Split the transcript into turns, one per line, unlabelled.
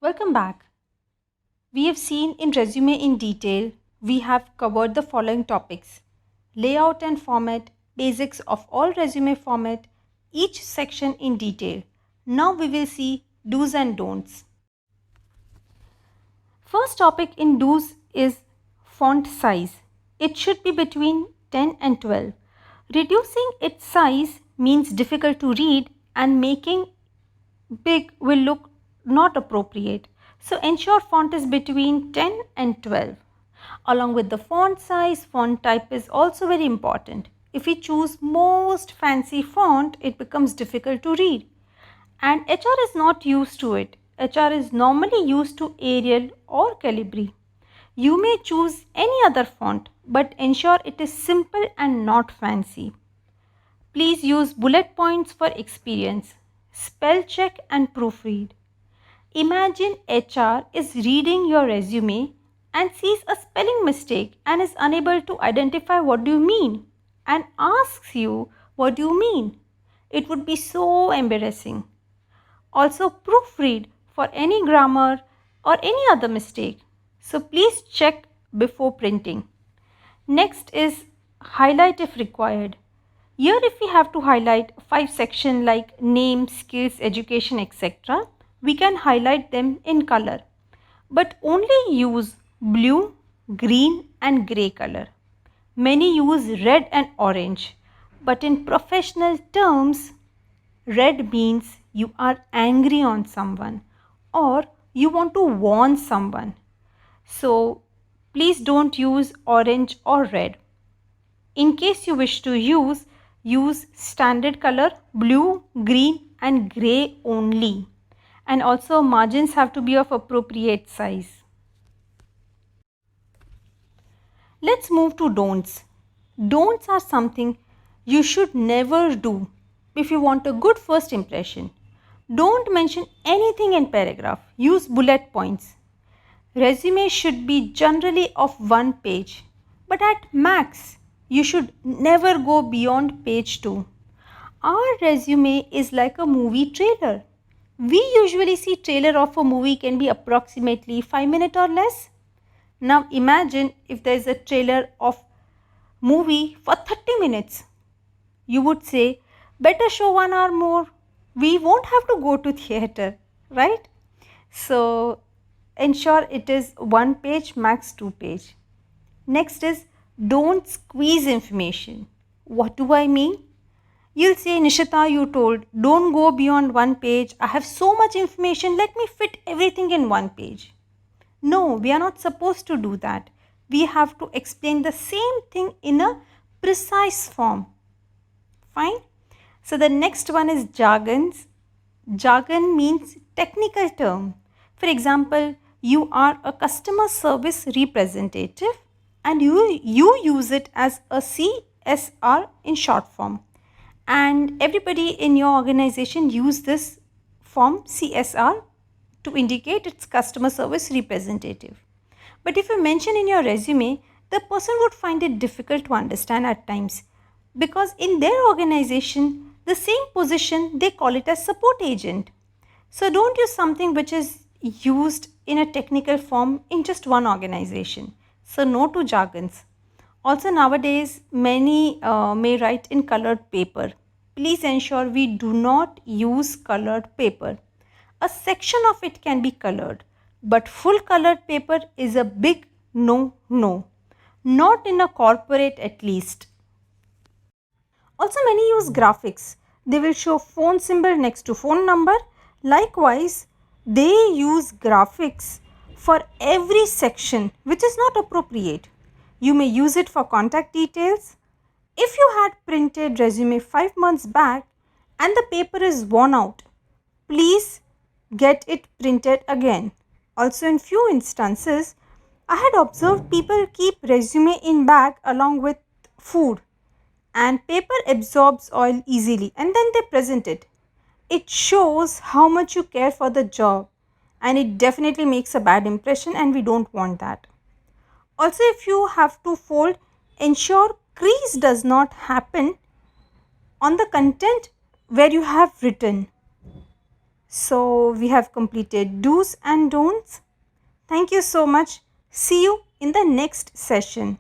Welcome back. We have seen in resume in detail, we have covered the following topics: layout and format, basics of all resume format, each section in detail. Now we will see do's and don'ts. First topic in do's is font size. It should be between 10 and 12. Reducing its size means difficult to read, and making big will look not appropriate. So ensure font is between 10 and 12. Along with the font size, font type is also very important. If we choose most fancy font, it becomes difficult to read. And HR is not used to it. HR is normally used to Arial or Calibri. You may choose any other font, but ensure it is simple and not fancy. Please use bullet points for experience. Spell check and proofread. Imagine HR is reading your resume and sees a spelling mistake and is unable to identify what do you mean and asks you what do you mean. It would be so embarrassing. Also proofread for any grammar or any other mistake. So please check before printing. Next is highlight if required. Here if we have to highlight 5 sections like name, skills, education, etc., we can highlight them in color. But only use blue, green and grey color. Many use red and orange. But in professional terms, red means you are angry on someone or you want to warn someone. So please don't use orange or red. In case you wish to use standard color blue, green and grey only. And also margins have to be of appropriate size. Let's move to don'ts. Don'ts are something you should never do if you want a good first impression. Don't mention anything in paragraph. Use bullet points. Resume should be generally of 1 page, but at max, you should never go beyond page 2. Our resume is like a movie trailer. We usually see trailer of a movie can be approximately 5 minutes or less. Now imagine if there is a trailer of movie for 30 minutes. You would say, better show 1 hour more. We won't have to go to theater, right? So ensure it is 1 page, max 2 page. Next is don't squeeze information. What do I mean? You'll say, Nishita, you told, don't go beyond 1 page. I have so much information. Let me fit everything in 1 page. No, we are not supposed to do that. We have to explain the same thing in a precise form. Fine? So the next one is jargons. Jargon means technical term. For example, you are a customer service representative and you use it as a CSR in short form. And everybody in your organization use this form CSR to indicate its customer service representative. But if you mention in your resume, the person would find it difficult to understand at times because in their organization, the same position they call it as support agent. So don't use something which is used in a technical form in just one organization. So no to jargons. Also nowadays many may write in colored paper. Please ensure we do not use colored paper. A section of it can be colored, but full colored paper is a big no. Not in a corporate at least. Also many use graphics. They will show phone symbol next to phone number. Likewise, they use graphics for every section which is not appropriate. You may use it for contact details. If you had printed resume 5 months back and the paper is worn out, please get it printed again. Also in few instances, I had observed people keep resume in bag along with food and paper absorbs oil easily and then they present it. It shows how much you care for the job and it definitely makes a bad impression and we don't want that. Also if you have to fold, ensure crease does not happen on the content where you have written. So we have completed do's and don'ts. Thank you so much. See you in the next session.